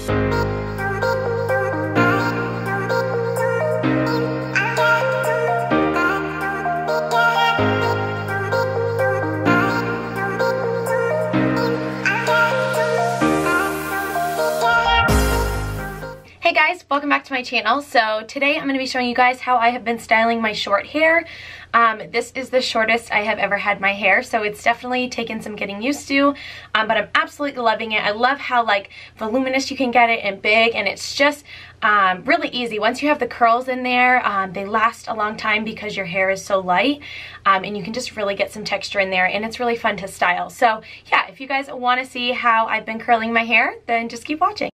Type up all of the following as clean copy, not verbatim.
Hey guys, welcome back to my channel. So today I'm going to be showing you guys how I have been styling my short hair. This is the shortest I have ever had my hair, so it's definitely taken some getting used to, but I'm absolutely loving it. I love how like voluminous you can get it and big, and it's just really easy. Once you have the curls in there, they last a long time because your hair is so light, and you can just really get some texture in there, and it's really fun to style. So yeah, if you guys want to see how I've been curling my hair, then just keep watching.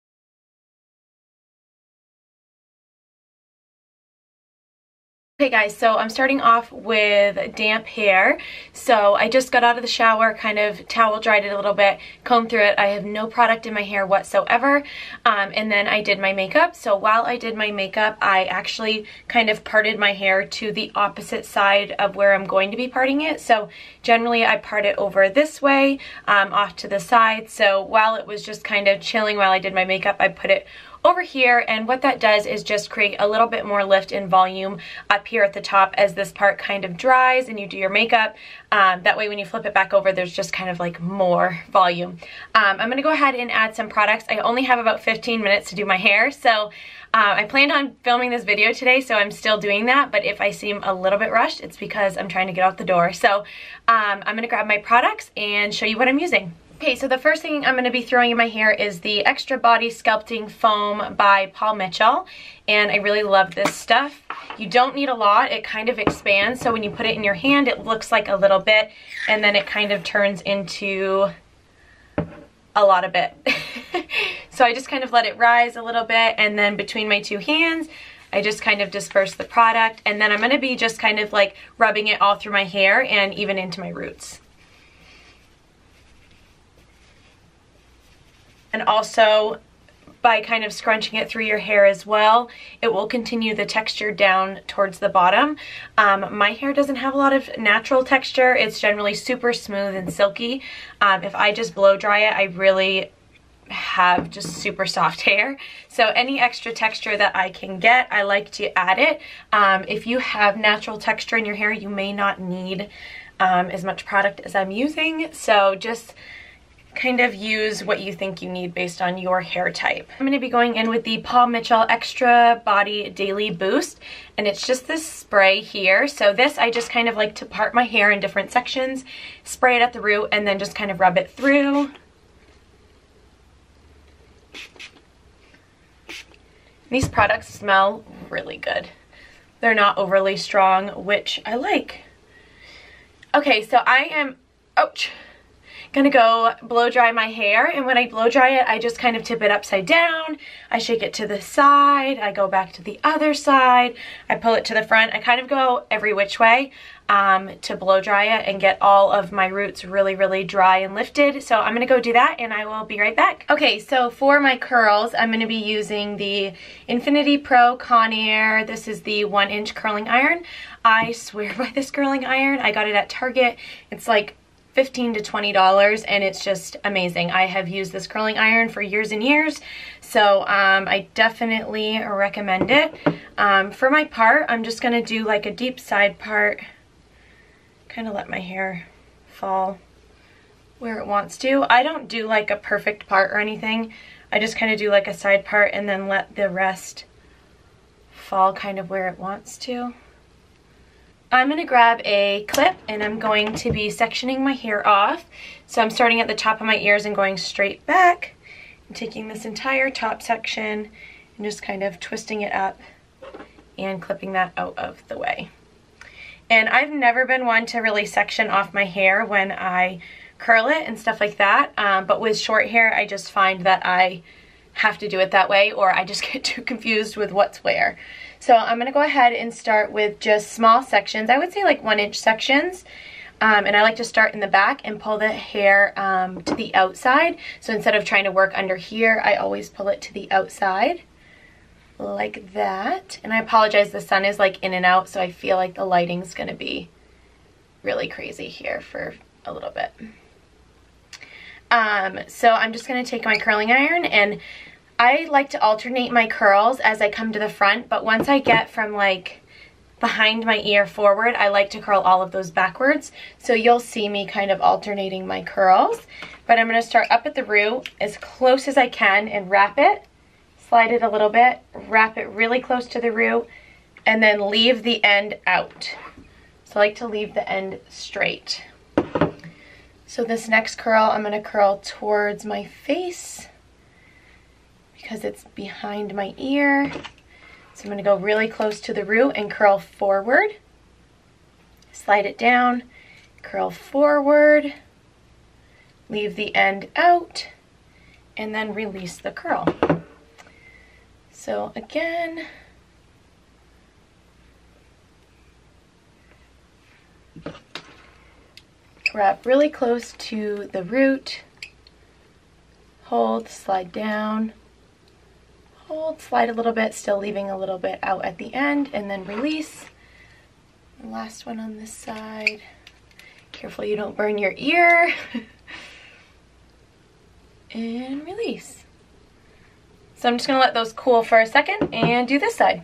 Okay guys, so I'm starting off with damp hair. So I just got out of the shower, kind of towel dried it a little bit, combed through it. I have no product in my hair whatsoever. And then I did my makeup. So while I did my makeup, I actually kind of parted my hair to the opposite side of where I'm going to be parting it. So generally I part it over this way, off to the side. So while it was just kind of chilling while I did my makeup, I put it over here, and what that does is just create a little bit more lift and volume up here at the top as this part kind of dries and you do your makeup. That way when you flip it back over, there's just kind of like more volume. I'm going to go ahead and add some products. I only have about 15 minutes to do my hair, so I planned on filming this video today, so I'm still doing that, but if I seem a little bit rushed, it's because I'm trying to get out the door. So I'm going to grab my products and show you what I'm using. Okay, so the first thing I'm going to be throwing in my hair is the Extra Body Sculpting Foam by Paul Mitchell, and I really love this stuff. You don't need a lot. It kind of expands, so when you put it in your hand, it looks like a little bit, and then it kind of turns into a lot of bit. So I just kind of let it rise a little bit, and then between my two hands, I just kind of disperse the product, and then I'm going to be just kind of like rubbing it all through my hair and even into my roots. And also, by kind of scrunching it through your hair as well, it will continue the texture down towards the bottom. My hair doesn't have a lot of natural texture. It's generally super smooth and silky. If I just blow dry it, I really have just super soft hair. So any extra texture that I can get, I like to add it. If you have natural texture in your hair, you may not need as much product as I'm using. So just kind of use what you think you need based on your hair type. I'm going to be going in with the Paul Mitchell Extra Body Daily Boost, and it's just this spray here. So this, I just kind of like to part my hair in different sections, spray it at the root, and then just kind of rub it through. These products smell really good. They're not overly strong, which I like. Okay, so I am, ouch, gonna go blow dry my hair, and when I blow dry it, I just kind of tip it upside down, I shake it to the side, I go back to the other side, I pull it to the front. I kind of go every which way to blow dry it and get all of my roots really dry and lifted. So I'm gonna go do that, and I will be right back. Okay, so for my curls, I'm gonna be using the Infinity Pro Conair. This is the 1-inch curling iron. I swear by this curling iron. I got it at Target. It's like $15 to $20, and it's just amazing. I have used this curling iron for years and years, so I definitely recommend it. For my part, I'm just gonna do like a deep side part, kind of let my hair fall where it wants to. I don't do like a perfect part or anything. I just kind of do like a side part and then let the rest fall kind of where it wants to. I'm going to grab a clip, and I'm going to be sectioning my hair off. So I'm starting at the top of my ears and going straight back, and taking this entire top section and just kind of twisting it up and clipping that out of the way. And I've never been one to really section off my hair when I curl it and stuff like that, but with short hair I just find that I have to do it that way, or I just get too confused with what's where. So I'm going to go ahead and start with just small sections. I would say like 1-inch sections. And I like to start in the back and pull the hair to the outside. So instead of trying to work under here, I always pull it to the outside like that. And I apologize, the sun is like in and out, so I feel like the lighting's going to be really crazy here for a little bit. So I'm just going to take my curling iron, and I like to alternate my curls as I come to the front, but once I get from like behind my ear forward, I like to curl all of those backwards. So you'll see me kind of alternating my curls. But I'm going to start up at the root as close as I can and wrap it, slide it a little bit, wrap it really close to the root, and then leave the end out. So I like to leave the end straight. So this next curl, I'm going to curl towards my face because it's behind my ear. So I'm going to go really close to the root and curl forward. Slide it down, curl forward, leave the end out, and then release the curl. So again, wrap really close to the root, hold, slide down, hold, slide a little bit, still leaving a little bit out at the end, and then release. The last one on this side. Careful you don't burn your ear. And release. So I'm just going to let those cool for a second and do this side.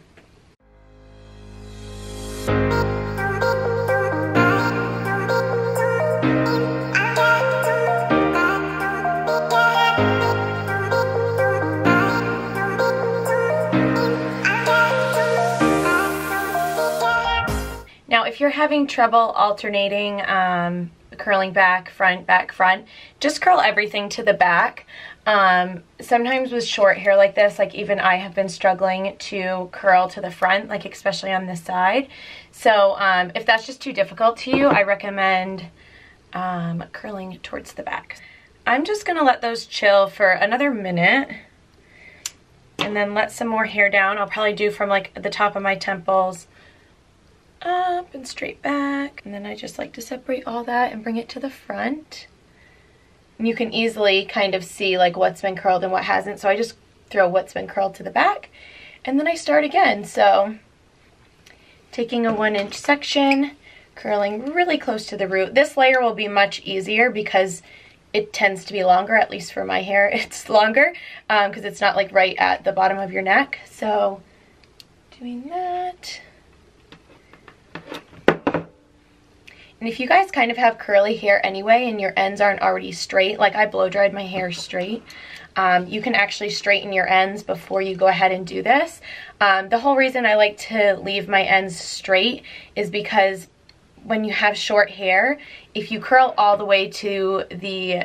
Now, if you're having trouble alternating curling back, front, just curl everything to the back. Sometimes with short hair like this, like even I have been struggling to curl to the front, like especially on this side. So if that's just too difficult to you, I recommend curling towards the back. I'm just gonna let those chill for another minute and then let some more hair down. I'll probably do from like the top of my temples up and straight back, and then I just like to separate all that and bring it to the front. And you can easily kind of see like what's been curled and what hasn't, so I just throw what's been curled to the back and then I start again. So taking a 1-inch section, curling really close to the root. This layer will be much easier because it tends to be longer, at least for my hair it's longer because it's not like right at the bottom of your neck. So doing that. And if you guys kind of have curly hair anyway and your ends aren't already straight, like I blow dried my hair straight, you can actually straighten your ends before you go ahead and do this. The whole reason I like to leave my ends straight is because when you have short hair, if you curl all the way to the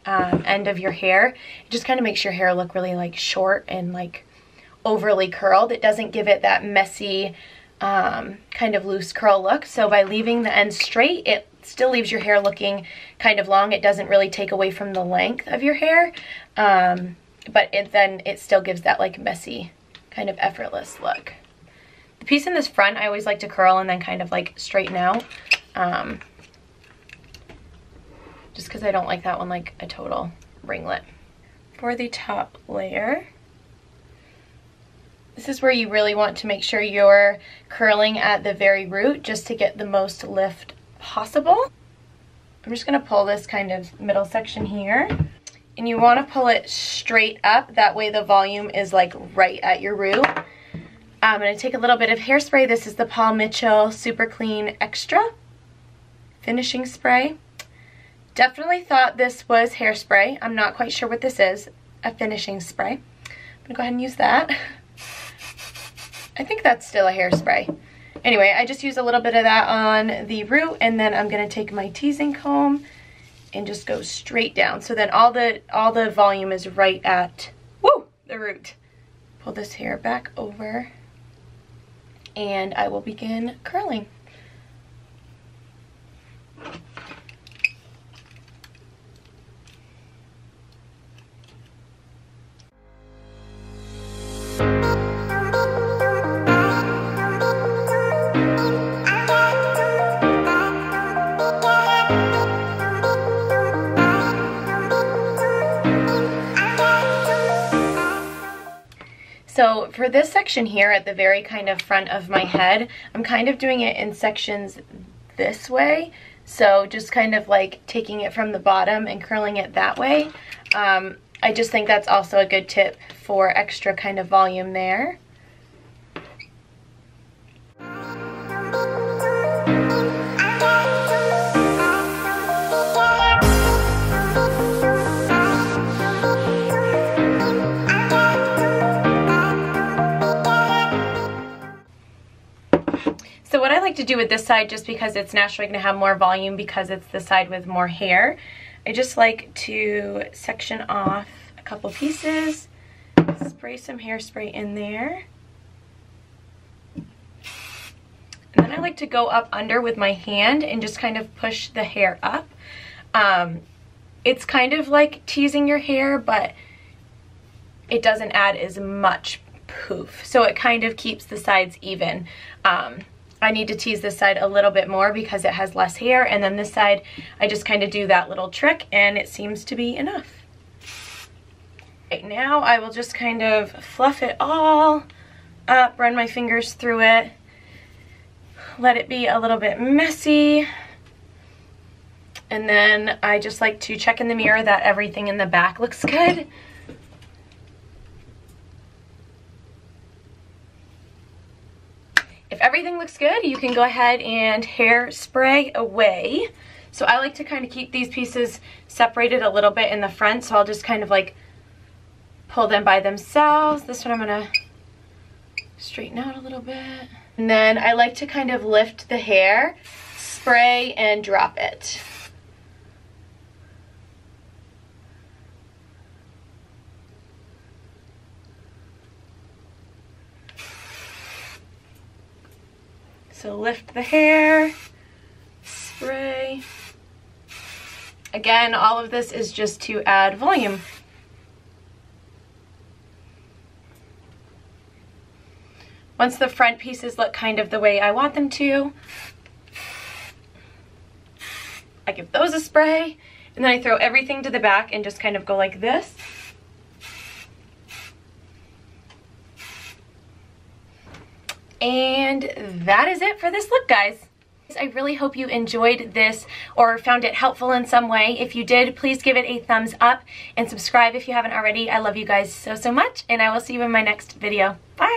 end of your hair, it just kind of makes your hair look really like short and like overly curled. It doesn't give it that messy kind of loose curl look. So by leaving the ends straight, it still leaves your hair looking kind of long. It doesn't really take away from the length of your hair, but then it still gives that like messy kind of effortless look. The piece in this front I always like to curl and then kind of like straighten out, just because I don't like that one like a total ringlet. For the top layer, this is where you really want to make sure you're curling at the very root just to get the most lift possible. I'm just going to pull this kind of middle section here, and you want to pull it straight up, that way the volume is like right at your root. I'm going to take a little bit of hairspray. This is the Paul Mitchell Super Clean Extra Finishing Spray. Definitely thought this was hairspray. I'm not quite sure what this is. A finishing spray. I'm going to go ahead and use that. I think that's still a hairspray. Anyway, I just use a little bit of that on the root, and then I'm going to take my teasing comb and just go straight down. So then all the volume is right at the root. Pull this hair back over, and I will begin curling. So for this section here at the very kind of front of my head, I'm kind of doing it in sections this way. So just kind of like taking it from the bottom and curling it that way. I just think that's also a good tip for extra kind of volume there. So what I like to do with this side, just because it's naturally going to have more volume because it's the side with more hair, I just like to section off a couple pieces, spray some hairspray in there, and then I like to go up under with my hand and just kind of push the hair up. It's kind of like teasing your hair, but it doesn't add as much poof, so it kind of keeps the sides even. I need to tease this side a little bit more because it has less hair, and then this side I just kind of do that little trick and it seems to be enough. Right now I will just kind of fluff it all up, run my fingers through it, let it be a little bit messy, and then I just like to check in the mirror that everything in the back looks good. If everything looks good, you can go ahead and hairspray away. So I like to kind of keep these pieces separated a little bit in the front, so I'll just kind of like pull them by themselves. This one I'm gonna straighten out a little bit. And then I like to kind of lift the hair, spray, and drop it. So lift the hair, spray. Again, all of this is just to add volume. Once the front pieces look kind of the way I want them to, I give those a spray, and then I throw everything to the back and just kind of go like this. And that is it for this look, guys. I really hope you enjoyed this or found it helpful in some way. If you did, please give it a thumbs up and subscribe if you haven't already. I love you guys so, so much, and I will see you in my next video. Bye!